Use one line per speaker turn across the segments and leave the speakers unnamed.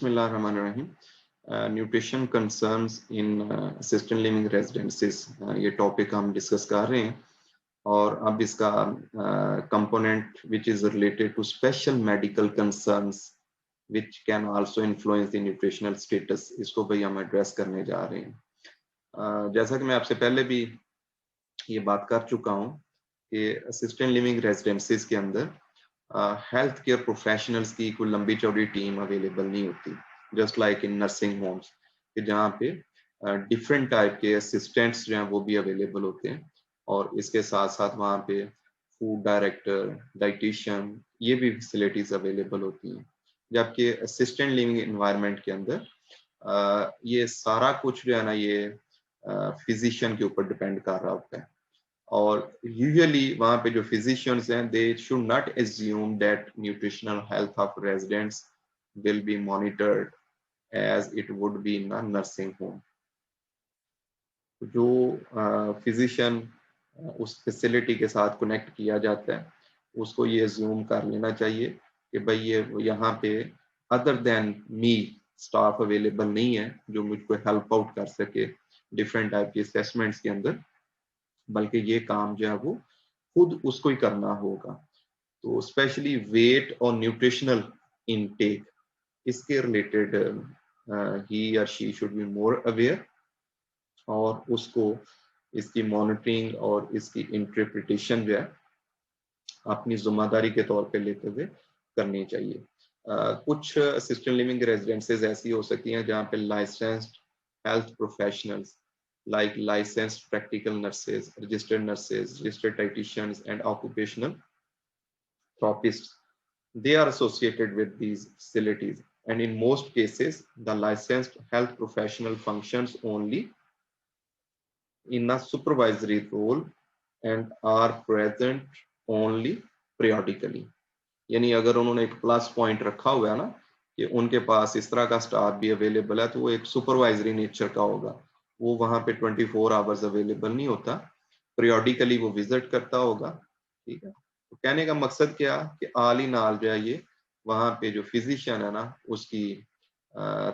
बिस्मिल्लाहिर्रहमानिर्रहीम। Nutrition concerns इन assisted living रेजिडेंसीज, ये topic हम डिस्कस कर रहे हैं। और अब इसका component which is related to special medical concerns which can also influence the nutritional status, इसको भाई हम एड्रेस करने जा रहे हैं। जैसा कि मैं आपसे पहले भी ये बात कर चुका हूँ कि असिस्टेड लिविंग रेजिडेंसीज के अंदर हेल्थ केयर प्रोफेशनल्स की कोई लंबी चौड़ी टीम अवेलेबल नहीं होती, just like in nursing homes कि जहाँ पे डिफरेंट टाइप के असिस्टेंट्स जो हैं वो भी अवेलेबल होते हैं। और इसके साथ साथ वहाँ पे फूड डायरेक्टर, डाइटिशियन, ये भी फैसिलिटीज अवेलेबल होती हैं। जबकि असिस्टेंट लिविंग एनवायरनमेंट के अंदर ये सारा कुछ जो है ना, ये फिजिशियन के ऊपर डिपेंड कर रहा होता है। और यूजुअली वहाँ पे जो फिजिशियंस हैं, they should not assume that nutritional health of residents will be monitored as it would be in a nursing home. जो फिजिशियन उस फैसिलिटी के साथ कनेक्ट किया जाता है, उसको ये एज्यूम कर लेना चाहिए कि भाई ये यहाँ पे other than me staff available नहीं है जो मुझको हेल्प आउट कर सके डिफरेंट टाइप की असेसमेंट्स के अंदर, बल्कि ये काम जो है वो खुद उसको ही करना होगा। तो स्पेशली वेट और न्यूट्रिशनल इनटेक, इसके रिलेटेड ही और she should be more aware, और उसको इसकी मॉनिटरिंग और इसकी इंटरप्रिटेशन जो है अपनी जिम्मेदारी के तौर पे लेते हुए करनी चाहिए। कुछ असिस्टेड लिविंग रेजिडेंसीज ऐसी हो सकती हैं जहाँ पे licensed health professionals like licensed practical nurses, registered dietitians, and occupational therapists. They are associated with these facilities, and in most cases, the licensed health professional functions only in a supervisory role and are present only periodically. यानी अगर उन्होंने एक plus point रखा हुआ है ना कि उनके पास इस तरह का स्टाफ भी अवेलेबल है, तो वो एक सुपरवाइजरी नेचर का होगा। वो वहां पे 24 आवर्स अवेलेबल नहीं होता, पीरियोडिकली वो विजिट करता होगा। ठीक है, तो कहने का मकसद क्या कि आल ही नाल जो है ये वहां पे जो फिजिशियन है ना, उसकी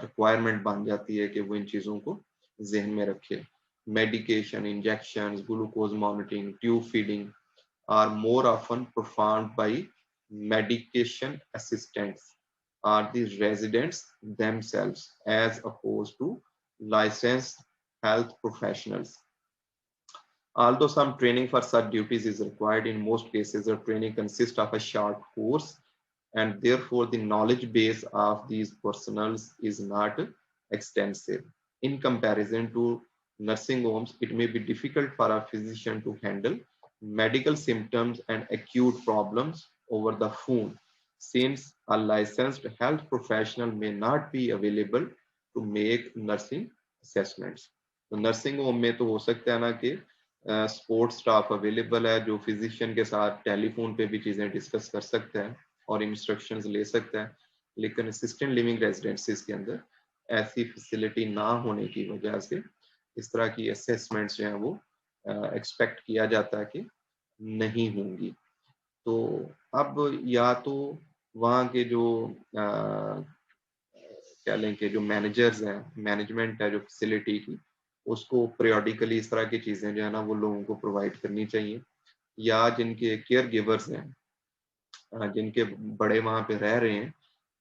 रिक्वायरमेंट बन जाती है कि वो इन चीजों को जहन में रखे। Medication, injection, glucose monitoring, tube feeding are more often performed by medication assistants or the residents themselves as opposed to licensed health professionals. Although some training for such duties is required, in most cases the training consists of a short course, and therefore the knowledge base of these personnel is not extensive. In comparison to nursing homes, it may be difficult for a physician to handle medical symptoms and acute problems over the phone, since a licensed health professional may not be available to make nursing assessments. तो nursing home में तो हो सकता है ना कि support staff available है जो फिजिशियन के साथ टेलीफोन पे भी चीजें डिस्कस कर सकता है और इंस्ट्रक्शंस ले सकता है, लेकिन असिस्टेड लिविंग रेजिडेंसीज के अंदर ऐसी फैसिलिटी ना होने की वजह से इस तरह की असेसमेंट्स जो हैं वो एक्सपेक्ट किया जाता है कि नहीं होंगी। तो अब या तो वहाँ के जो क्या लें कि जो मैनेजर्स हैं, मैनेजमेंट है जो फैसिलिटी की, उसको पीरियोडिकली इस तरह की चीज़ें जो है ना वो लोगों को प्रोवाइड करनी चाहिए। या जिनके केयर गिवर्स हैं, जिनके बड़े वहाँ पे रह रहे हैं,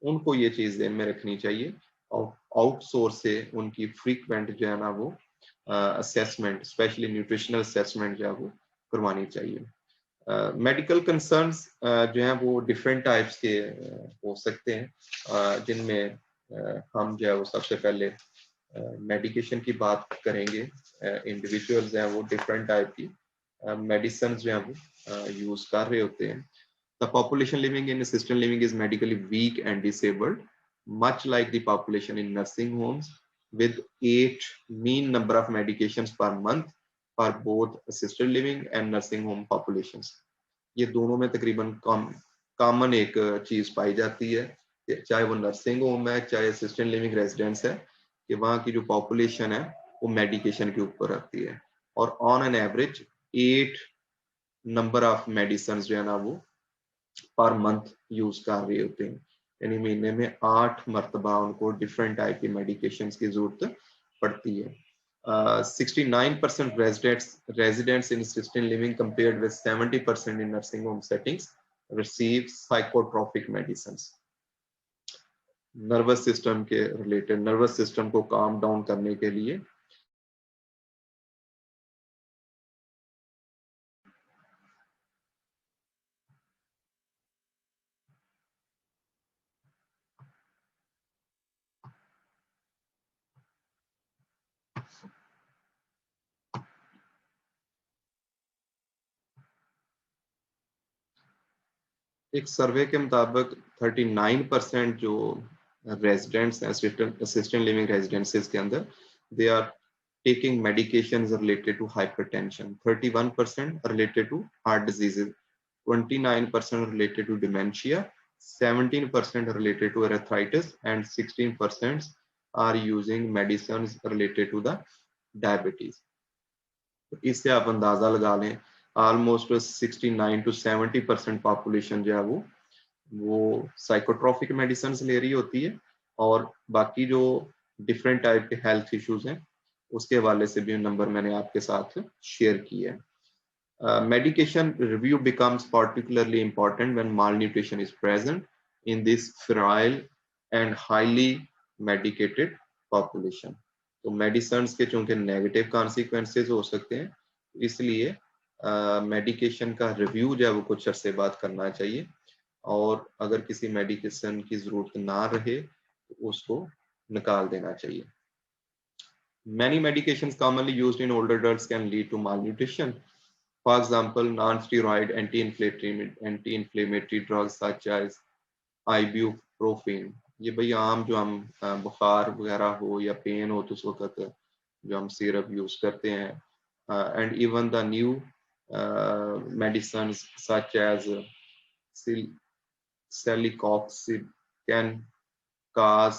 उनको ये चीज़ ध्यान में रखनी चाहिए और आउटसोर्स से उनकी फ्रीक्वेंट जो है ना वो असेसमेंट, स्पेशली न्यूट्रिशनल असेसमेंट जो है वो करवानी चाहिए। मेडिकल कंसर्न्स जो हैं वो डिफरेंट टाइप्स के हो सकते हैं, जिनमें हम जो है वो सबसे पहले मेडिकेशन की बात करेंगे। इंडिविजुअल्स हैं वो डिफरेंट टाइप की मेडिसिन जो हैं वो यूज कर रहे होते हैं। The population living in assisted living is medically weak and disabled, much like the population in nursing homes, with 8 mean number of medications per month for both assisted living and nursing home populations. ये दोनों में तकरीबन common एक चीज पाई जाती है, चाहे वो नर्सिंग होम है चाहे असिस्टेड लिविंग रेजिडेंस है, कि वहाँ की जो पॉपुलेशन है वो मेडिकेशन के ऊपर रहती है और on an average 8 number of medicine जो है ना वो पर मंथ यूज कर रहे होते हैं। यानी महीने में 8 मरतबा उनको डिफरेंट टाइप की मेडिकेशंस की जरूरत पड़ती है. 69% residents in assisted living compared with 70% in nursing home settings receive psychotropic medicines. Nervous system के रिलेटेड, नर्वस सिस्टम को काम डाउन करने के लिए एक सर्वे के मुताबिक 39% जो रेजिडेंट्स हैं असिस्टेंट लिविंग रेजिडेंसीज के अंदर, they are taking medications related to hypertension, 31% related to heart diseases, 29% related to dementia, 17% related to arthritis, and 16% are using medicines related to the diabetes. इससे आप अंदाजा लगा लें ऑलमोस्ट 69 to 70% पॉपुलेशन जो है वो साइकोट्रॉपिक मेडिसिन ले रही होती है, और बाकी जो डिफरेंट टाइप के हेल्थ इश्यूज हैं उसके हवाले से भी नंबर मैंने आपके साथ शेयर किया है. Medication review becomes particularly important when malnutrition is present in this frail and highly medicated population. तो मेडिसिन के चूंकि नेगेटिव कॉन्सिक्वेंसेज हो सकते हैं, इसलिए मेडिकेशन का रिव्यू जो है वो कुछ अरसे बाद करना चाहिए, और अगर किसी मेडिकेशन की जरूरत ना रहे तो उसको निकाल देना चाहिए. Many medications commonly used in older adults can lead to malnutrition. For example, non-steroid anti-inflammatory drugs such as ibuprofen. ये भाई आम जो हम बुखार वगैरह हो या पेन हो तो उस वक्त जो हम सिरप यूज करते हैं, and even the new medicines such as celecoxib can cause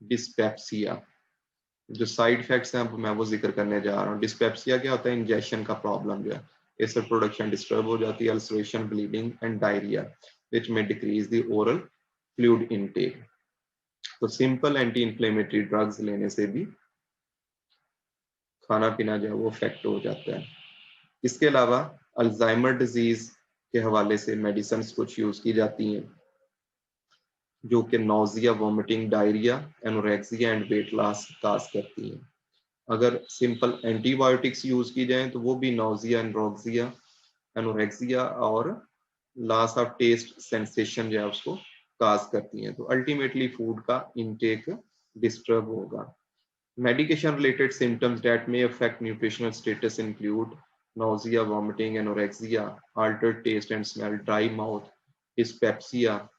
dyspepsia. जो साइड इफेक्ट्स हैं मैं वो जिक्र करने जा रहा हूँ. डिस्पेप्सिया क्या होता है? इंजेक्शन का प्रॉब्लम जो है, एसिड प्रोडक्शन डिस्टर्ब हो जाती है, ulceration, bleeding and diarrhoea which में decrease the oral fluid intake. तो सिंपल एंटी इंफ्लेमेटरी ड्रग्स लेने से भी खाना पीना जो है वो इफेक्ट हो जाता है. इसके अलावा अल्जाइमर डिजीज के हवाले से मेडिसिन कुछ यूज की जाती हैं जो कि nausea, vomiting, diarrhoea, anorexia and weight loss cause करती हैं. अगर सिंपल एंटीबायोटिक्स यूज की जाएं तो वो भी नोजिया, एनोरेक्सिया, एनोरेक्सिया और लॉस ऑफ टेस्ट सेंसेशन जो है उसको काज करती हैं. तो अल्टीमेटली फूड का इनटेक डिस्टर्ब होगा. Medication related symptoms that may affect nutritional status include nausea, vomiting, anorexia, altered taste and smell, dry mouth, dyspepsia,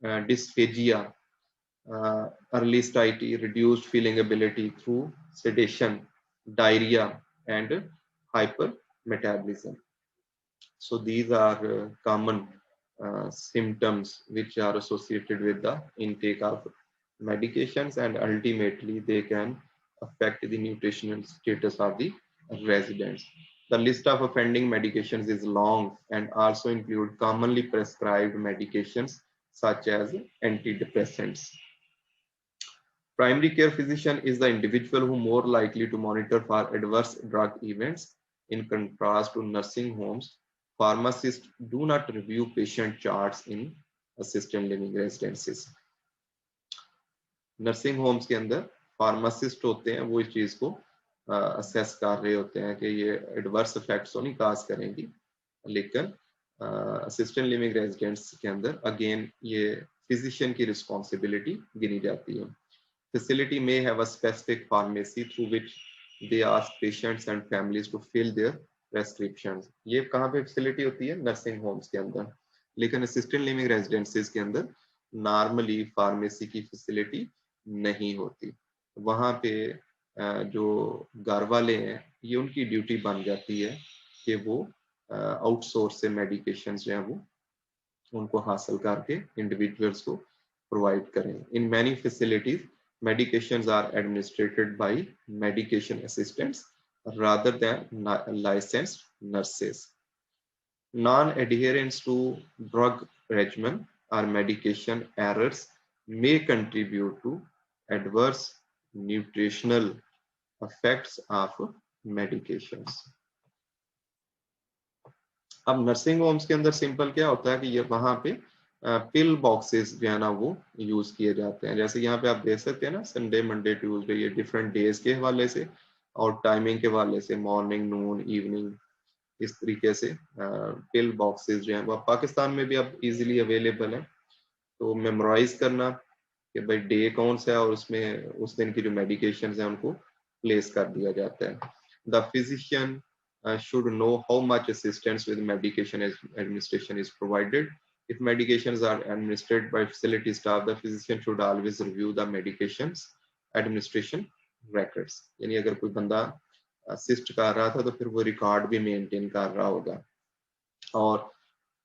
dysphagia, early satiety, reduced feeling ability through sedation, diarrhea, and hypermetabolism. So these are common symptoms which are associated with the intake of medications, and ultimately they can affect the nutritional status of the residents. The list of offending medications is long and also include commonly prescribed medications such as antidepressants. Primary care physician is the individual who more likely to monitor for adverse drug events. In contrast to nursing homes, pharmacists do not review patient charts in assisted living residences. Nursing homes के अंदर pharmacist होते हैं, वो इस चीज को assess कर रहे होते हैं कि ये एडवर्स इफेक्ट्स तो नहीं काज करेंगी, लेकिन असिस्टेंट लिविंग रेजिडेंट्स के अंदर अगेन ये फिजिशियन की रिस्पॉन्सिबिलिटी गिनी जाती है. Facility may have a specific pharmacy through which they ask patients and families to fill their prescriptions. ये कहाँ पे फैसिलिटी होती है? नर्सिंग होम्स के अंदर. लेकिन असिस्टेंट लिविंग रेजिडेंसीज के अंदर नॉर्मली फार्मेसी की फैसिलिटी नहीं होती. वहाँ पे जो घर वाले हैं ये उनकी ड्यूटी बन जाती है कि वो आउटसोर्स से मेडिकेशन जो है वो उनको हासिल करके इंडिविजुअल्स को प्रोवाइड करें. In many facilities medications are administered by medication assistants rather than licensed nurses. Non-adherence to drug regimen or medication errors may contribute to adverse nutritional effects of medications. अब nursing homes के अंदर simple क्या होता है कि ये वहां पे पिल बॉक्सेस जो है ना वो यूज किए जाते हैं। जैसे यहाँ पे आप देख सकते हैं ना, संडे मंडे ट्यूसडे, ये डिफरेंट डेज के हवाले से और टाइमिंग के हवाले से, मॉर्निंग नून इवनिंग, इस तरीके से पिल बॉक्सेस जो हैं वो पाकिस्तान में भी अब इजीली अवेलेबल है। तो मेमोराइज करना कि भाई डे कौन सा है और उसमें उस दिन की जो मेडिकेशंस हैं उनको प्लेस कर दिया जाता है। The physician should know how much assistance with medication administration is provided. If medications are administered by facility staff, the physician should always review the medications administration records. यानी अगर कोई बंदा असिस्ट कर रहा था तो फिर वो रिकॉर्ड भी मेंटेन कर रहा होगा, और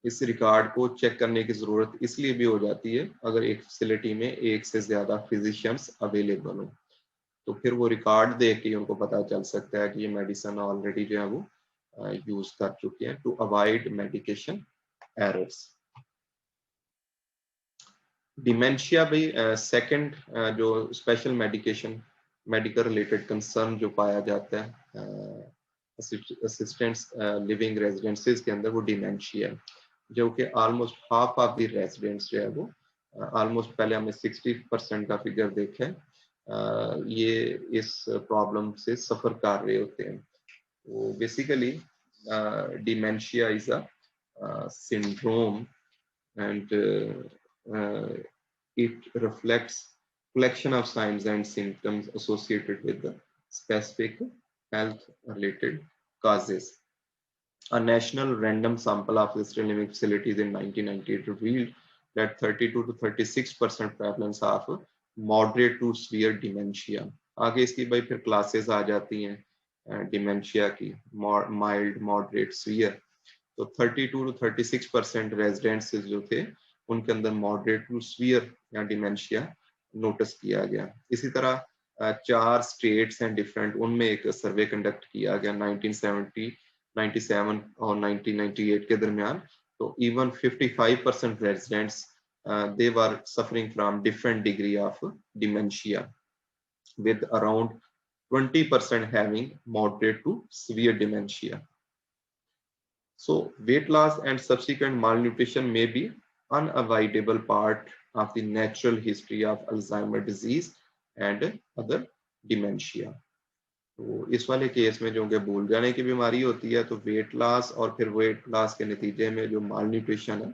इस रिकॉर्ड को चेक करने की जरूरत इसलिए भी हो जाती है अगर एक फैसिलिटी में एक से ज्यादा फिजिशियंस अवेलेबल हो, तो फिर वो रिकॉर्ड देख के उनको पता चल सकता है कि ये मेडिसिन ऑलरेडी जो है वो यूज कर चुके हैं, to avoid medication errors. Dementia भाई सेकंड जो स्पेशल मेडिकल रिलेटेड कंसर्न जो पाया जाता है असिस्टेंट्स लिविंग रेजिडेंसीज के अंदर, वो डिमेंशिया है, जो कि almost half of the residents जो है वो ऑलमोस्ट पहले हमने 60% का फिगर देखा है, ये इस प्रॉब्लम से सफर कर रहे होते हैं। तो basically dementia is a syndrome and it reflects collection of signs and symptoms associated with the specific health related causes. A national random sample of assisted living facilities in 1998 revealed that 32 to 36% prevalence of moderate to severe dementia. आगे इसकी भाई फिर classes आ जाती हैं dementia की, mild, moderate, severe. तो 32 to 36% residents जो थे उनके अंदर मॉडरेट टू सीवियर या डिमेंशिया नोटिस किया गया। इसी तरह 4 स्टेट्स हैं डिफरेंट, उनमें एक सर्वे कंडक्ट किया गया 1970, 97 और 1998 के दरमियान। तो even 55% residents they were suffering from different degree of dementia, with around 20% having moderate to severe dementia. So weight loss and subsequent malnutrition may be unavoidable part of the natural history of Alzheimer disease and other dementia. तो इस वाले case में जो कि भूल जाने की बीमारी होती है, तो वेट लॉस और फिर वेट लॉस के नतीजे में जो मालन्यूट्रिशन है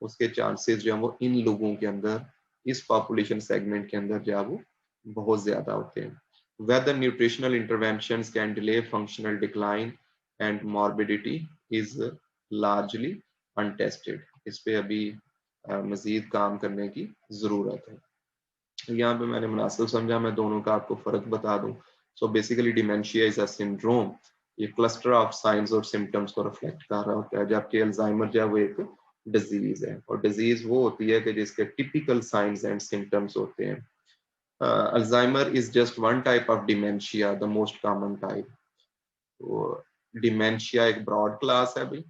उसके चांसेस जो है वो इन लोगों के अंदर, इस पॉपुलेशन सेगमेंट के अंदर जो है वो बहुत ज्यादा होते हैं। Whether nutritional interventions can delay functional decline and morbidity is largely untested. इस पे अभी मजीद काम करने की जरूरत है। यहाँ पे मैंने मुनासिब समझा मैं दोनों का आपको फर्क बता दूं। So basically dementia is a syndrome, ये क्लस्टर ऑफ साइंस और सिम्टम्स को रिफ्लेक्ट कर रहा होता है, जबकि अल्जाइमर जो है वो एक डिजीज है, और डिजीज वो होती है कि जिसके टिपिकल साइंस एंड सिम्टम्स होते हैं। Alzheimer is just one type of dementia, the most common type. तो डिमेंशिया एक ब्रॉड क्लास है भाई,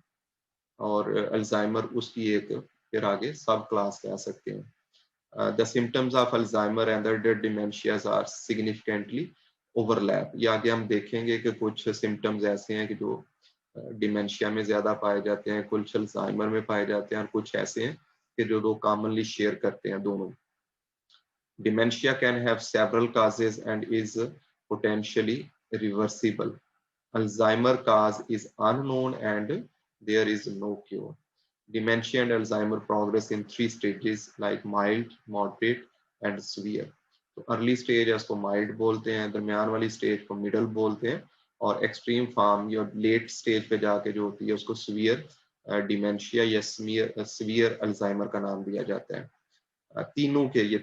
और अल्जाइमर उसकी एक फिर आगे सब क्लास कह सकते हैं। The symptoms of Alzheimer and other dementias are significantly overlap. ये आगे हम देखेंगे कि कुछ सिम्टम्स ऐसे हैं कि जो डिमेंशिया में ज्यादा पाए जाते हैं, कुछ अल्जाइमर में पाए जाते हैं, और कुछ ऐसे हैं कि जो दो कॉमनली शेयर करते हैं दोनों। Dementia can have several causes and is potentially reversible. Alzheimer cause is unknown and there is no cure. Dementia and Alzheimer progress in 3 stages like mild, moderate and severe. तो early stage है उसको mild बोलते हैं, दरमियान वाली stage को middle बोलते हैं, और एक्सट्रीम फॉर्म या लेट स्टेज पे जाके जो होती है उसको सीवियर डिमेंशिया या सीवियर अल्जाइमर का नाम दिया जाता है। तीनों के ये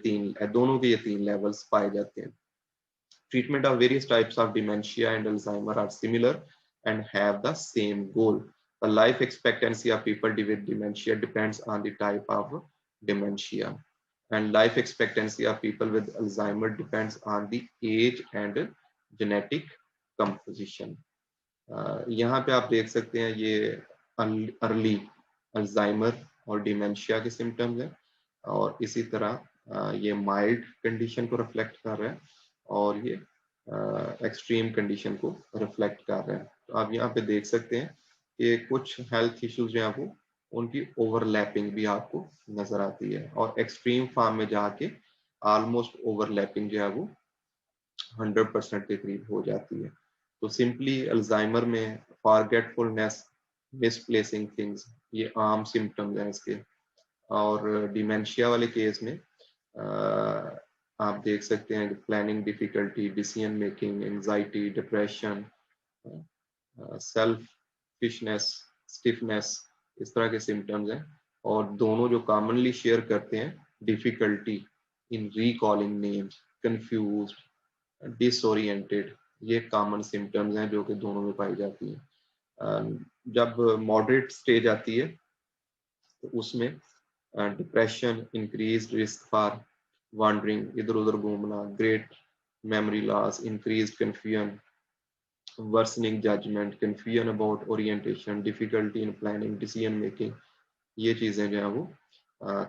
दोनों के ये 3 लेवल्स पाए जाते हैं। Treatment of various types of dementia and Alzheimer are similar and have the same goal. The life expectancy of people with dementia depends on the type of dementia, and life expectancy of people with Alzheimer depends on the age and genetic composition. यहाँ पे आप देख सकते हैं ये early Alzheimer और dementia के symptoms हैं, और इसी तरह ये माइल्ड कंडीशन को रिफ्लेक्ट कर रहा है और ये एक्सट्रीम कंडीशन को रिफ्लेक्ट कर रहा है। तो आप यहाँ पे देख सकते हैं कि कुछ हेल्थ इश्यूज जो है वो उनकी ओवरलैपिंग भी आपको नजर आती है और एक्सट्रीम फॉर्म में जाके ऑलमोस्ट ओवरलैपिंग जो है वो 100% के करीब हो जाती है। तो सिंपली अल्जाइमर में फॉरगेटफुलनेस, मिसप्लेसिंग थिंग्स, ये आम सिम्टम्स हैं इसके। और डिमेंशिया वाले केस में आप देख सकते हैं planning difficulty, decision making, anxiety, depression, selfishness, stiffness, इस तरह के सिम्टम्स हैं। और दोनों जो कॉमनली शेयर करते हैं, difficulty in recalling names, confuse, disoriented, ये कॉमन सिम्टम्स हैं जो कि दोनों में पाई जाती हैं। जब मॉडरेट स्टेज आती है तो उसमें depression, increase risk for wandering, इधर उधर घूमना, great memory loss, increase confusion, worsening judgment, confusion about orientation, difficulty in planning, decision making, ये चीजें जो है वो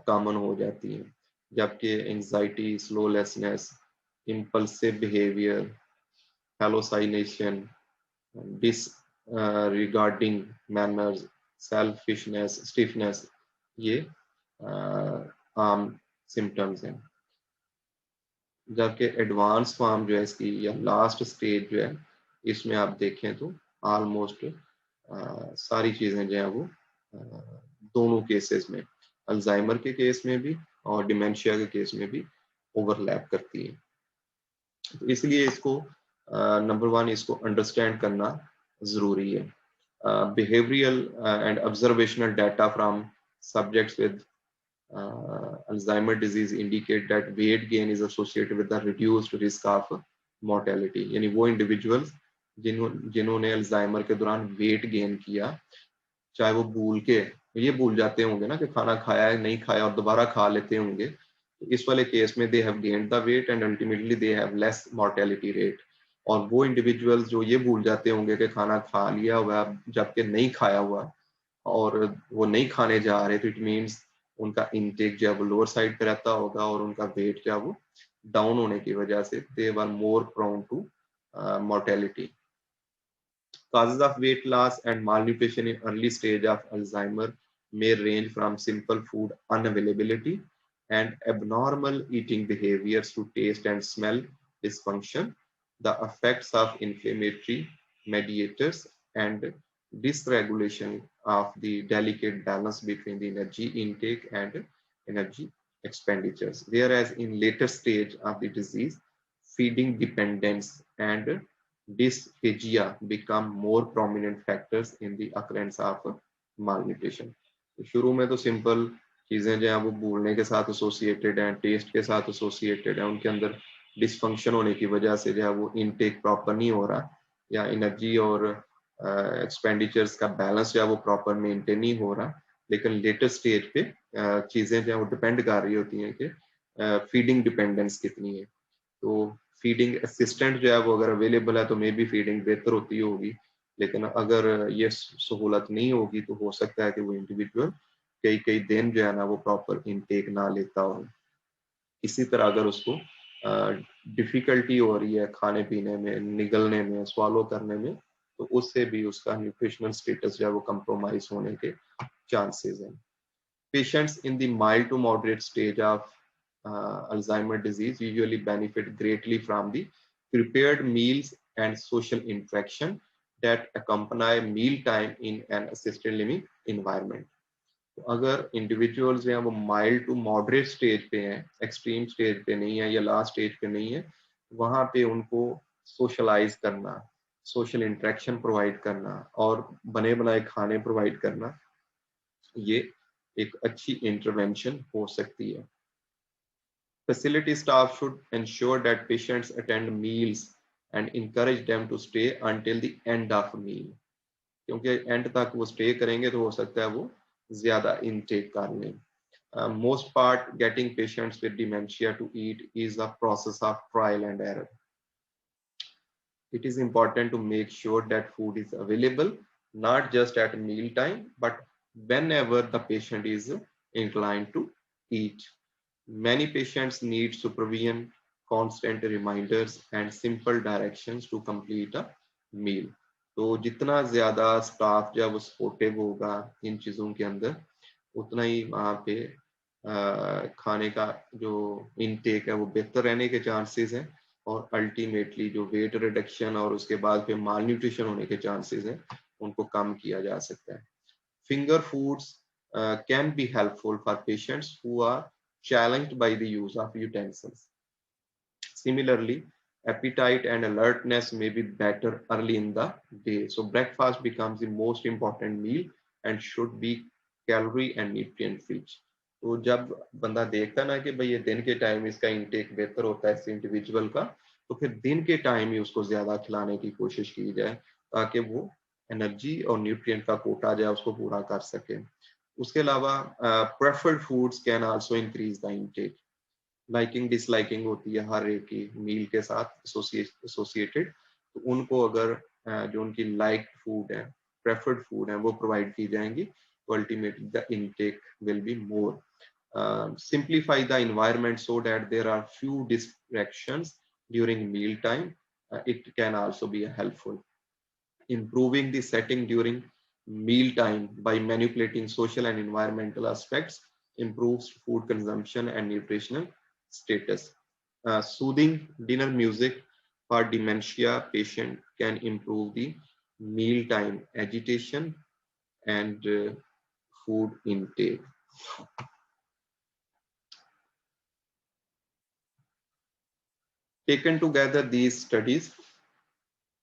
कॉमन हो जाती हैं। जबकि anxiety, स्लोलेसनेस, impulsive behavior, hallucination, disregarding manners, selfishness, stiffness, ये आम सिम्टम्स हैं। जबकि एडवांस फॉर्म जो है इसकी या लास्ट स्टेज जो है इसमें आप देखें तो ऑलमोस्ट सारी चीजें जो है वो दोनों केसेस में, अल्जाइमर के केस में भी और डिमेंशिया के केस में भी ओवरलैप करती है। तो इसलिए इसको नंबर वन इसको अंडरस्टैंड करना जरूरी है। Behavioural and observational data from subjects with Alzheimer disease indicate that weight gain is associated with the reduced risk of mortality। यानी वो इंडिविजुअल्स जिन्होंने अल्जाइमर के दौरान वेट गेन किया, चाहे वो भूल के ये भूल जाते होंगे ना कि खाना खाया है नहीं खाया और दोबारा खा लेते होंगे, तो इस वाले केस में they have gained the weight and ultimately they have less mortality rate. और वो इंडिविजुअल्स जो ये भूल जाते होंगे कि खाना खा लिया हुआ जबकि नहीं खाया हुआ और वो नहीं खाने जा रहे, तो इट मीन्स उनका इनटेक जो है वो लोअर साइड पे रहता होगा और उनका वेट जो है वो डाउन होने की वजह से they were more prone to mortality। Causes of weight loss and malnutrition in early stage of Alzheimer may range from simple food unavailability and abnormal eating behaviors to taste and smell dysfunction, the effects of inflammatory mediators, and dysregulation of the delicate balance between the energy intake and energy expenditures. Whereas in later stage of the disease, feeding dependence and dysphagia become more prominent factors in the occurrence of malnutrition। शुरू में तो simple चीजें जो है वो भूलने के साथ एसोसिएटेड हैं, टेस्ट के साथ एसोसिएटेड है, उनके अंदर डिसफंक्शन होने की वजह से जो है वो इनटेक प्रॉपर नहीं हो रहा या एनर्जी और एक्सपेंडिचर्स का बैलेंस जो है वो प्रॉपर मेंटेन नहीं हो रहा। लेकिन लेटर स्टेज पे चीजें जो है वो डिपेंड कर रही होती हैं कि फीडिंग डिपेंडेंस कितनी है। तो फीडिंग असिस्टेंट जो है वो अगर अवेलेबल है तो मे बी फीडिंग बेहतर होती होगी, लेकिन अगर ये सहूलत नहीं होगी तो हो सकता है कि वो इंडिविजुअल कई कई दिन जो है ना वो प्रॉपर इनटेक ना लेता हो। इसी तरह अगर उसको डिफिकल्टी हो रही है खाने पीने में, निगलने में, swallow करने में, तो उससे भी उसका न्यूट्रिशनल स्टेटस जो है वो कंप्रोमाइज होने के चांसेस हैं। Patients in the mild to moderate stage of Alzheimer disease usually benefit greatly from the prepared meals and social interaction that accompany mealtime in an assisted living environment। तो अगर individuals हैं वो mild to moderate stage पे हैं, extreme stage पे नहीं है या लास्ट स्टेज पे नहीं है, वहां पे उनको सोशलाइज करना, सोशल इंटरेक्शन प्रोवाइड करना और बने बनाए खाने प्रोवाइड करना, ये एक अच्छी इंटरवेंशन हो सकती है। Facility staff should ensure that patients attend meals and encourage them to stay until the end of meal। क्योंकि एंड तक वो स्टे करेंगे तो हो सकता है वो ज्यादा इनटेक कर लें। Most part getting patients with dementia to eat is a process of trial and error। It is important to make sure that food is available not just at meal time but whenever the patient is inclined to eat। Many patients need supervision, constant reminders, and simple directions to complete a meal. तो जितना ज़्यादा staff जब supportive होगा इन चीज़ों के अंदर, उतना ही वहाँ पे खाने का जो इनटेक है वो बेहतर रहने के चांसेस हैं, और अल्टीमेटली जो वेट रिडक्शन और उसके बाद फिर माल न्यूट्रिशन होने के चांसेस हैं, उनको कम किया जा सकता है. Finger foods can be helpful for patients who are challenged by the use of utensils. Similarly, appetite and alertness may be better early in the day. So breakfast becomes the most important meal and should be calorie and nutrient rich. तो जब बंदा देखता ना कि भाई ये दिन के टाइम इसका इंटेक बेहतर होता है इस इंडिविजुअल का, तो फिर दिन के टाइम ही उसको ज्यादा खिलाने की कोशिश की जाए ताकि वो एनर्जी और न्यूट्रिएंट का कोटा जो है उसको पूरा कर सके. उसके अलावा preferred foods can also increase the intake. Liking disliking होती है हर एक की मील के साथ एसोसिएटेड, तो उनको अगर जो उनकी लाइक फूड है, प्रेफर्ड फूड है, वो प्रोवाइड की जाएंगी, तो ultimately the intake will be more. Simplify the environment so that there are few distractions during meal time. It can also be helpful. Improving the setting during meal time by manipulating social and environmental aspects improves food consumption and nutritional status. Soothing dinner music for dementia patient can improve the mealtime agitation and food intake. Taken together, these studies,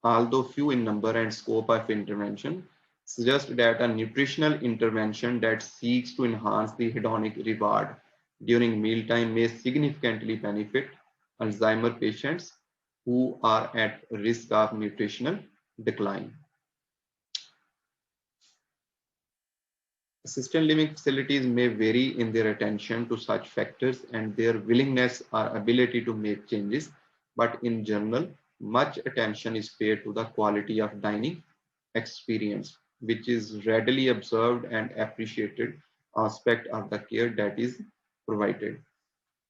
although few in number and scope of intervention, suggest that a nutritional intervention that seeks to enhance the hedonic reward during mealtime may significantly benefit Alzheimer patients who are at risk of nutritional decline. Assisted living facilities may vary in their attention to such factors and their willingness or ability to make changes, but in general, much attention is paid to the quality of dining experience, which is readily observed and appreciated aspect of the care that is provided.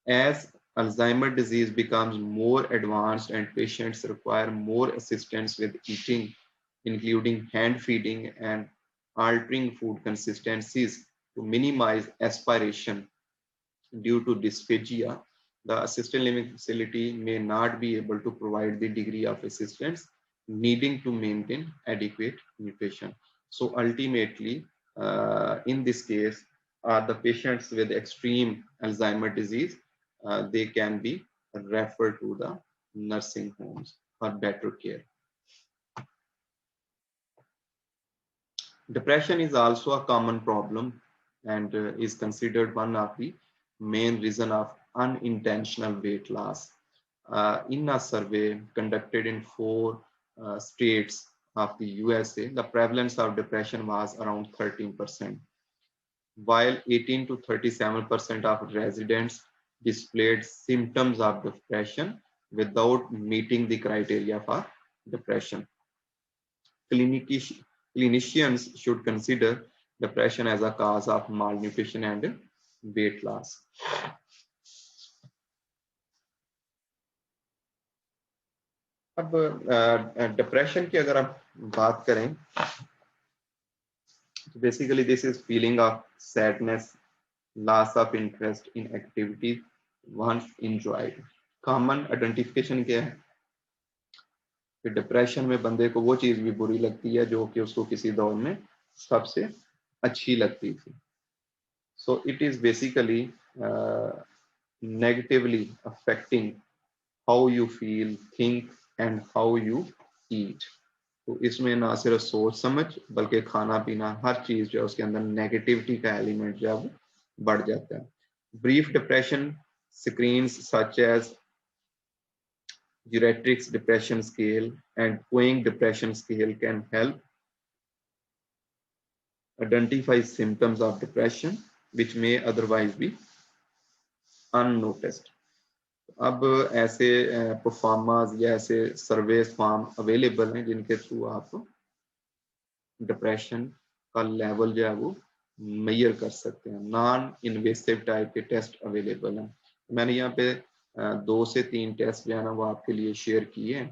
As Alzheimer's disease becomes more advanced and patients require more assistance with eating, including hand feeding and altering food consistencies to minimize aspiration due to dysphagia, the assisted living facility may not be able to provide the degree of assistance needing to maintain adequate nutrition. So ultimately, in this case, the patients with extreme Alzheimer disease, they can be referred to the nursing homes for better care. Depression is also a common problem and is considered one of the main reason of unintentional weight loss. In a survey conducted in 4 states of the USA, the prevalence of depression was around 13%, while 18 to 37% of residents displayed symptoms of depression without meeting the criteria for depression. Clinicians should consider depression as a cause of malnutrition and weight loss. अब depression की अगर आप बात करें तो basically this is feeling of sadness, loss of interest in activities once enjoyed. Common identification क्या है कि डिप्रेशन में बंदे को वो चीज भी बुरी लगती है जो कि उसको किसी दौर में सबसे अच्छी लगती थी. So it is basically negatively affecting how you feel, think and how you eat. तो इसमें ना सिर्फ सोच समझ बल्कि खाना पीना हर चीज जो है उसके अंदर नेगेटिविटी का एलिमेंट जो है वो बढ़ जाता है. Brief depression screens such as Geriatrics Depression Scale and Ewing Depression Scale can help identify symptoms of depression which may otherwise be unnoticed. अब ऐसे परफॉर्मर्स या ऐसे सर्वे फॉर्म अवेलेबल हैं जिनके थ्रू आप डिप्रेशन का लेवल जो है वो मेजर कर सकते हैं. नॉन इन्वेसिव टाइप के टेस्ट अवेलेबल हैं मैंने यहाँ पे 2 से 3 टेस्ट जो है ना वो आपके लिए शेयर किए हैं.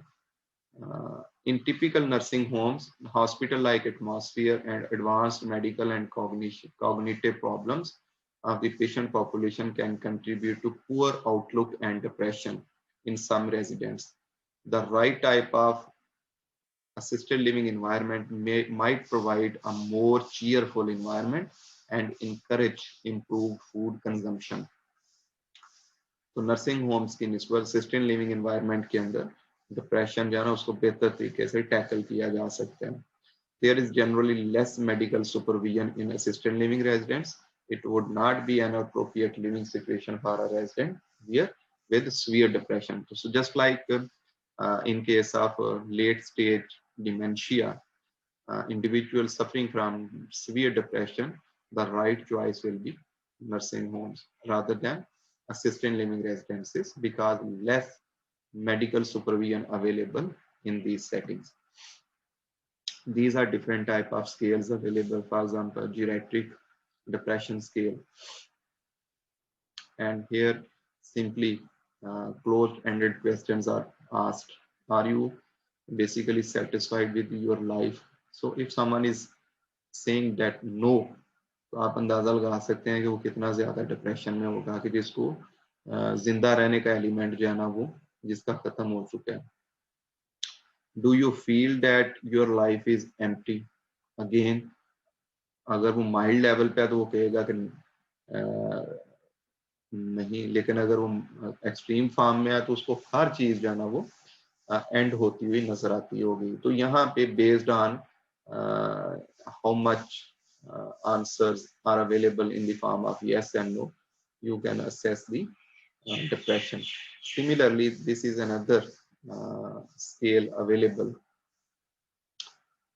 In typical nursing homes, hospital-like atmosphere and advanced medical and cognitive problems of the patient population can contribute to poor outlook and depression in some residents. The right type of assisted living environment might provide a more cheerful environment and encourage improved food consumption. तो nursing homes की निस्बत assisted living environment के अंदर depression जो है ना उसको बेहतर तरीके से टैकल किया जा सकता है. There is generally less medical supervision in assisted living residents. It would not be an appropriate living situation for a resident here with severe depression. So just like in case of late stage dementia, individuals suffering from severe depression, the right choice will be nursing homes rather than assisted living residences because less medical supervision available in these settings. These are different type of scales available, for example, geriatric depression scale. And here simply closed-ended questions are asked. Are you basically satisfied with your life? So if someone is saying that no, तो आप अंदाजा लगा सकते हैं कि वो कितना ज्यादा डिप्रेशन में होगा कि जिसको जिंदा रहने का एलिमेंट जो है ना वो जिसका खत्म हो चुका है. Do you feel that your life is empty? Again अगर वो माइल्ड लेवल पे है तो वो कहेगा कि नहीं, लेकिन अगर वो एक्सट्रीम फॉर्म में है तो उसको हर चीज जो है ना वो एंड होती हुई नजर आती होगी. तो यहाँ पे based on how much answers are available in the form of yes and no, you can assess the depression. Similarly, this is another scale available,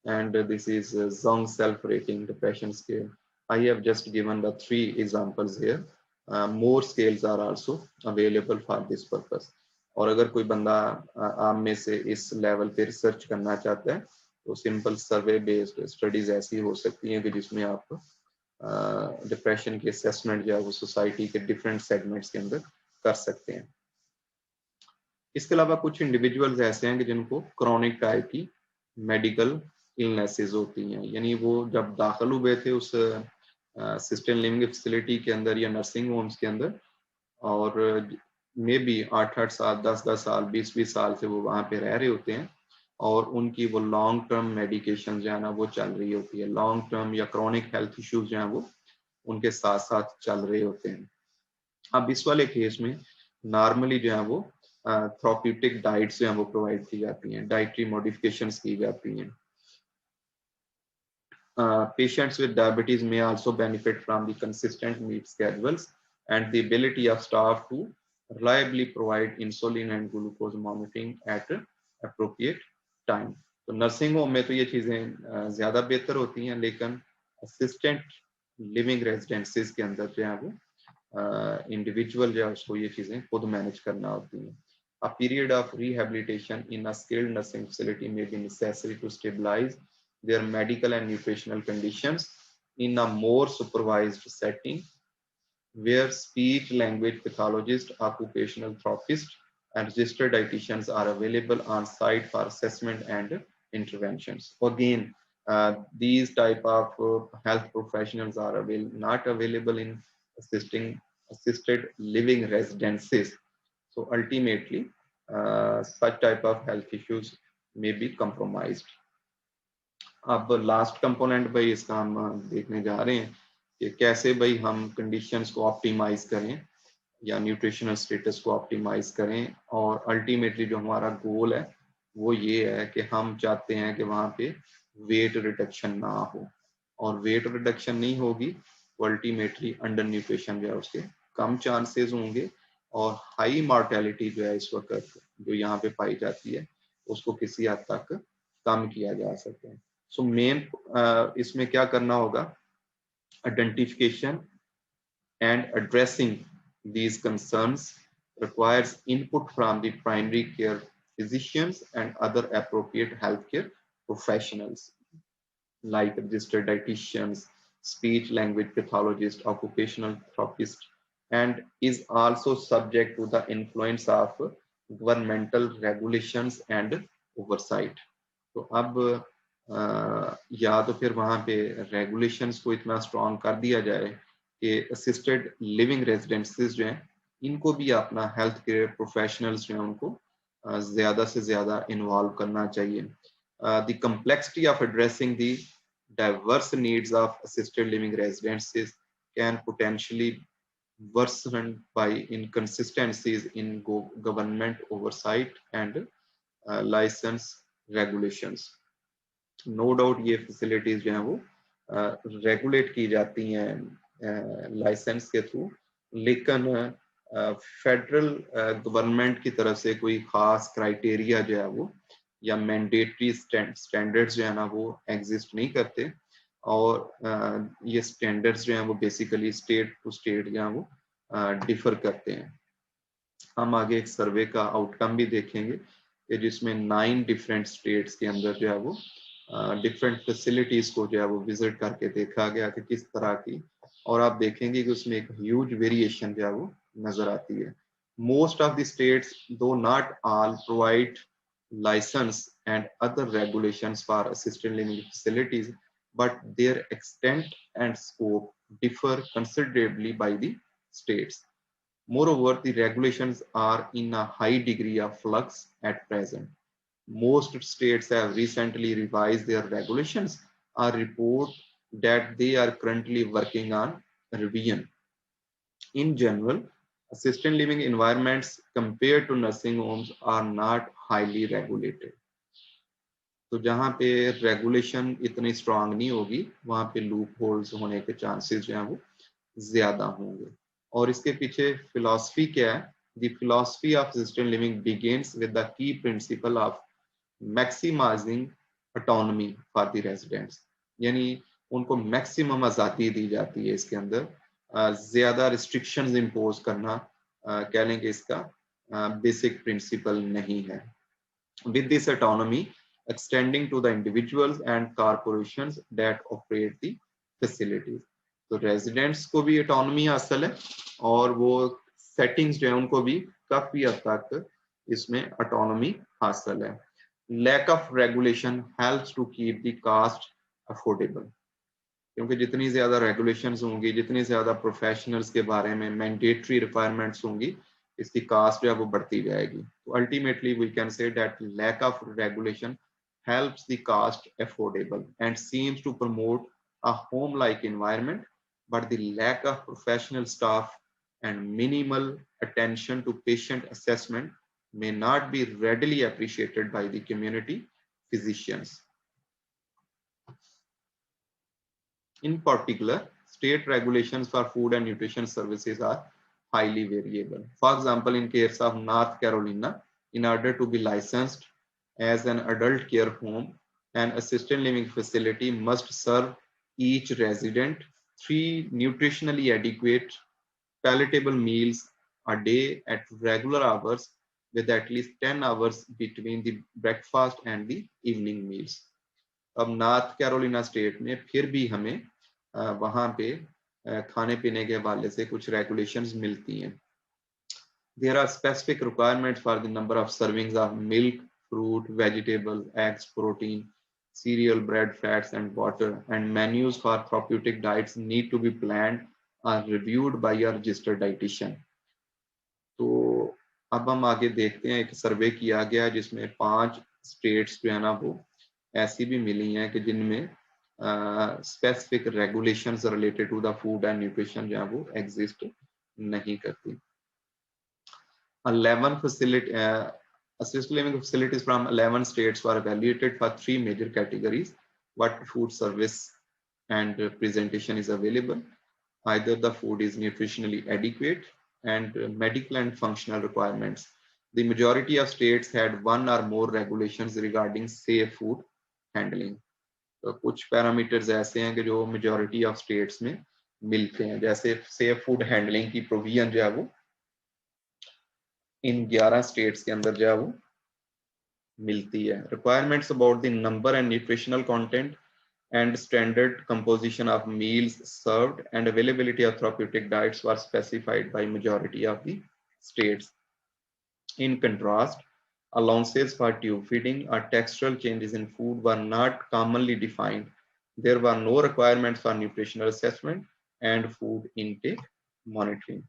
and this is Zong self-rating depression scale. I have just given the 3 examples here. More scales are also available for this purpose. और अगर कोई बंदा आप में से इस level पे research करना चाहता है तो सिंपल सर्वे बेस्ड स्टडीज ऐसी हो सकती हैं कि जिसमें आप डिप्रेशन की असेसमेंट जो है वो सोसाइटी के डिफरेंट सेगमेंट्स के अंदर कर सकते हैं. इसके अलावा कुछ इंडिविजुअल्स ऐसे हैं कि जिनको क्रॉनिक टाइप की मेडिकल इलनेसेस होती हैं, यानी वो जब दाखिल हुए थे उस असिस्टेड लिविंग फैसिलिटी के अंदर या नर्सिंग होम्स के अंदर और मे बी 8-8 साल 10-10 साल 20-20 साल से वो वहाँ पे रह रहे होते हैं और उनकी वो लॉन्ग टर्म मेडिकेशन जो है ना वो चल रही होती है. लॉन्ग टर्म या क्रॉनिक हेल्थ इश्यूज जो है वो उनके साथ साथ चल रहे होते हैं. अब इस वाले केस में नॉर्मली जो है वो थेराप्यूटिक डाइट्स जो है वो प्रोवाइड की जाती हैं, डाइटरी मॉडिफिकेशंस की जाती हैं. Patients with diabetes may also benefit from the consistent meal schedules and the ability of staff to reliably provide insulin and glucose monitoring at appropriate time. तो नर्सिंग होम में तो ये चीजें ज्यादा बेहतर होती हैं, लेकिन असिस्टेंट लिविंग रेजिडेंसीज के अंदर जो है वो इंडिविजुअल जो है उसको ये चीजें खुद मैनेज करना होती हैं. A period of rehabilitation in a skilled nursing facility may be necessary to stabilize their medical and nutritional conditions in a more supervised setting where speech language pathologists, occupational therapists, and registered dietitians are available on site for assessment and interventions. Again, these type of health professionals are not available in assisted living residences. So ultimately, such type of health issues may be compromised. अब last component भाई इसका हम देखने जा रहे हैं कि कैसे भाई हम कंडीशंस को ऑप्टिमाइज करें या न्यूट्रिशनल स्टेटस को ऑप्टिमाइज करें. और अल्टीमेटली जो हमारा गोल है वो ये है कि हम चाहते हैं कि वहाँ पे वेट रिडक्शन ना हो, और वेट रिडक्शन नहीं होगी तो अल्टीमेटली अंडर न्यूट्रिशन जो है उसके कम चांसेस होंगे और हाई मॉर्टेलिटी जो है इस वक्त जो यहाँ पे पाई जाती है उसको किसी हद तक कम किया जा सकता है. सो मेन इसमें क्या करना होगा, identification and addressing these concerns requires input from the primary care physicians and other appropriate healthcare professionals like registered dietitians, speech language pathologists, occupational therapists, and is also subject to the influence of governmental regulations and oversight. तो अब या तो फिर वहाँ पे regulations को इतना strong कर दिया जाए कि असिस्टेड लिविंग रेजिडेंसीज जो हैं इनको भी अपना हेल्थ केयर प्रोफेशनल्स जो हैं उनको ज़्यादा से ज़्यादा इन्वॉल्व करना चाहिए. The complexity of addressing the diverse needs of assisted living residences can potentially worsened by inconsistencies in government oversight and license regulations. No doubt ये facilities जो हैं वो रेगुलेट की जाती हैं लाइसेंस के थ्रू, लेकिन फेडरल गवर्नमेंट की तरफ से कोई खास क्राइटेरिया जो है वो या मैंडेटरी स्टैंडर्ड्स जो है ना वो एग्जिस्ट नहीं करते, और ये स्टैंडर्ड्स जो हैं वो बेसिकली स्टेट टू स्टेट जो हैं वो डिफर करते हैं. हम आगे एक सर्वे का आउटकम भी देखेंगे कि जिसमें 9 डिफरेंट स्टेट्स के अंदर जो है वो डिफरेंट फैसिलिटीज को जो है वो विजिट करके देखा गया कि किस तरह की, और आप देखेंगे कि उसमें एक ह्यूज वेरिएशन जो है वो नजर आती है. मोस्ट ऑफ द स्टेट्स, दो not all, provide license and other regulations for assisted living facilities, but their extent and scope differ considerably by the states. Moreover, the regulations are in a high degree of flux at present. Most states have recently revised their regulations or report that they are currently working on revision. In general, assisted living environments compared to nursing homes are not highly regulated. तो जहाँ पे regulation इतनी strong नहीं होगी वहाँ पे loop holes होने के चांसेस जो हैं वो ज्यादा होंगे. और इसके पीछे फिलॉसफी क्या है? The philosophy of assisted living begins with the key principle of maximizing autonomy for the residents, यानी उनको मैक्सिमम आज़ादी दी जाती है. इसके अंदर ज्यादा रिस्ट्रिक्शंस इम्पोज करना कह लेंगे इसका बेसिक प्रिंसिपल नहीं है. With this autonomy extending to the individuals and corporations that operate the facilities. तो रेजिडेंट्स को भी ऑटोनॉमी हासिल है और वो सेटिंग्स जो है उनको भी काफी हद तक इसमें ऑटोनॉमी हासिल है. Lack of regulation helps to keep the cost affordable, क्योंकि जितनी ज्यादा रेगुलेशंस होंगी, जितनी ज्यादा प्रोफेशनल्स के बारे में मैंडेटरी रिक्वायरमेंट्स होंगी, इसकी कास्ट जो है वो बढ़ती जाएगी. तो ultimately we can say that lack of regulation helps the cost affordable and seems to promote a home-like environment, but the lack of professional staff and minimal attention to patient assessment may not be readily appreciated by the community physicians. In particular, state regulations for food and nutrition services are highly variable. For example, in case of North Carolina, in order to be licensed as an adult care home, an assisted living facility must serve each resident 3 nutritionally adequate palatable meals a day at regular hours, with at least 10 hours between the breakfast and the evening meals. अब north Carolina state में फिर भी हमें वहाँ पे खाने पीने के हवाले से कुछ रेगुलेशंस मिलती हैं. There are specific requirements for the number of servings of milk, fruit, vegetable, eggs, protein, cereal, bread, fats, and water, and menus for therapeutic diets need to be planned or reviewed by a registered dietitian. तो अब हम आगे देखते हैं, एक सर्वे किया गया जिसमें 5 स्टेट्स जो है ना वो ऐसी भी मिली हैं कि जिनमें specific regulations related to the food and nutrition जो है वो एग्जिस्ट नहीं करती. 11 facility assisted living facilities from 11 states were evaluated for 3 major categories: what food service and presentation is available, either the food is nutritionally adequate, and medical and functional requirements. The majority of states had 1 or more regulations regarding safe food handling. तो कुछ parameters ऐसे हैं कि जो majority of states में मिलते हैं, जैसे सेफ फूड हैंडलिंग की प्रोविजन जो है वो इन 11 स्टेट्स के अंदर जो है वो मिलती है. Requirements about the number and nutritional content and standard composition of meals served and availability of therapeutic diets were specified by majority of the states. In contrast, allowances for tube feeding or textural changes in food were not commonly defined. There were no requirements for nutritional assessment and food intake monitoring.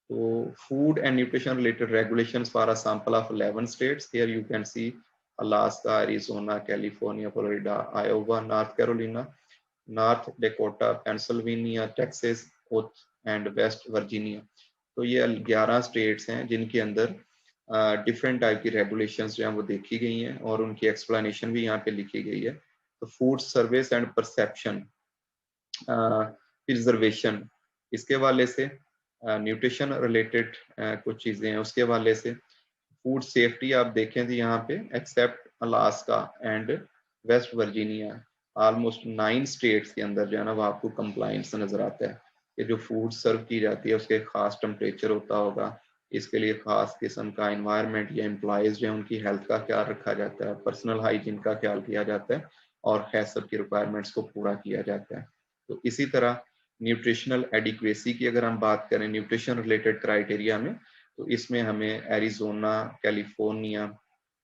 So food and nutrition related regulations for a sample of 11 states. Here you can see Alaska, Arizona, California, Florida, Iowa, North Carolina, North Dakota, Pennsylvania, Texas, Oath and West Virginia. तो ये 11 states हैं जिनके अंदर different type की regulations जो हैं वो देखी गई हैं और उनकी एक्सप्लेनेशन भी यहाँ पे लिखी गई है. तो food service and perception preservation इसके हवाले से, न्यूट्रिशन रिलेटेड कुछ चीजें हैं उसके हवाले से, फूड सेफ्टी आप देखें तो यहाँ पे except Alaska and West Virginia almost 9 states के अंदर जो है ना वो आपको कंप्लायंस नजर आता है कि जो फूड सर्व की जाती है उसके खास टेम्परेचर होता होगा, इसके लिए खास किस्म का एनवायरनमेंट या एम्प्लॉयज जो है उनकी हेल्थ का ख्याल रखा जाता है, पर्सनल हाइजीन का ख्याल किया जाता है और हैसब की रिक्वायरमेंट्स को पूरा किया जाता है. तो इसी तरह न्यूट्रिशनल एडिक्वेसी की अगर हम बात करें न्यूट्रिशन रिलेटेड क्राइटेरिया में, तो इसमें हमें एरिजोना, कैलिफोर्निया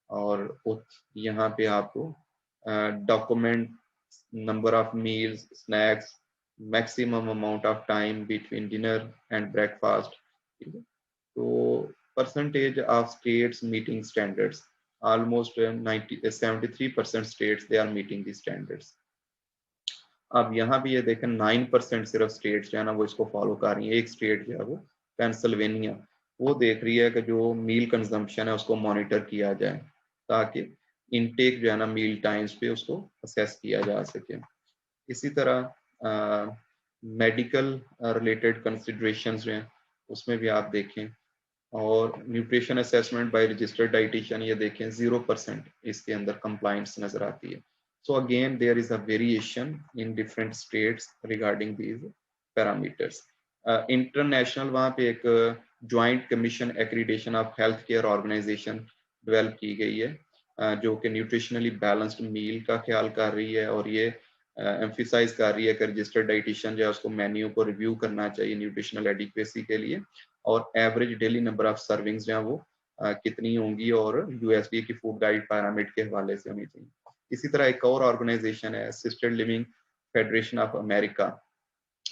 और यहाँ पे आपको document number of meals, snacks, maximum amount of time between dinner and breakfast. तो percentage of states meeting standards almost 73% states they are meeting the standards. अब यहाँ भी ये देखें 9% सिर्फ स्टेट्स जो है ना वो इसको फॉलो कर रही है. एक स्टेट जो है वो पेंसिल्वेनिया वो देख रही है कि जो मील कंजम्पशन है उसको मॉनिटर किया जाए ताकि इनटेक जो है ना मील टाइम्स पे उसको असेस किया जा सके. इसी तरह मेडिकल रिलेटेड कंसिडरेशंस जो हैं उसमें भी आप देखें और nutrition assessment by registered dietitian ये देखें 0% इसके अंदर कंप्लायंस नजर आती है. So again, there is a variation in different states regarding these parameters. International वहाँ पे एक joint commission accreditation of healthcare organization develop की गई है जो कि nutritionally balanced meal का ख्याल कर रही है और ये emphasize कर रही है कि registered dietitian जो है उसको मेन्यू को रिव्यू करना चाहिए nutritional adequacy के लिए और average daily number of servings जो है वो कितनी होंगी और USDA की फूड गाइड पैरामीटर के हवाले से होनी चाहिए. इसी तरह एक और ऑर्गेनाइजेशन है assisted living federation of America,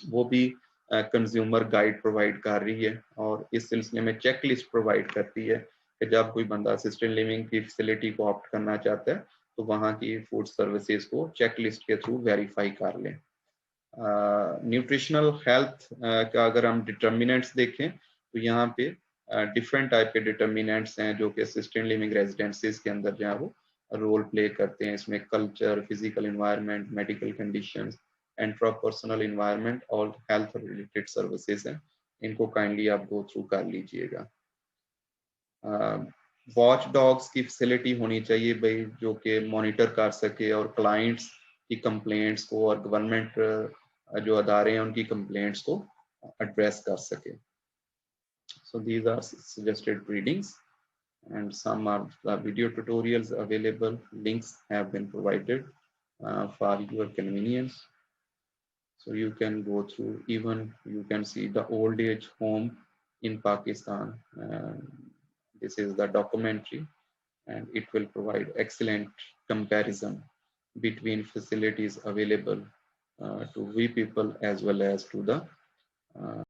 वो भी कंज्यूमर गाइड प्रोवाइड कर रही है और इस सिलसिले में चेक लिस्ट प्रोवाइड करती है कि जब कोई बंदा असिस्टेड लिविंग की फैसिलिटी को ऑप्ट करना चाहता है तो वहाँ की फूड सर्विसेज को चेक लिस्ट के थ्रू वेरीफाई कर लें. न्यूट्रिशनल हेल्थ का अगर हम डिटर्मिनेंट्स देखें तो यहाँ पे डिफरेंट टाइप के डिटर्मिनेंट्स हैं जो कि असिस्टेड लिविंग रेजिडेंसीज के अंदर जो है वो रोल प्ले करते हैं. इसमें culture, physical environment, medical conditions, intrapersonal environment और हेल्थ रिलेटेड सर्विसेज हैं. इनको काइंडली आप गो थ्रू कर लीजिएगा. वॉच डॉग्स की फैसिलिटी होनी चाहिए भाई जो कि मॉनिटर कर सके और क्लाइंट्स की कंप्लेंट्स को और गवर्नमेंट जो अदारे हैं उनकी कंप्लेंट्स को एड्रेस कर सके. So these are suggested readings and some are the video tutorials available. Links have been provided for your convenience. So you can go through, even you can see the old age home in Pakistan. This is the documentary and it will provide excellent comparison between facilities available to we people as well as to the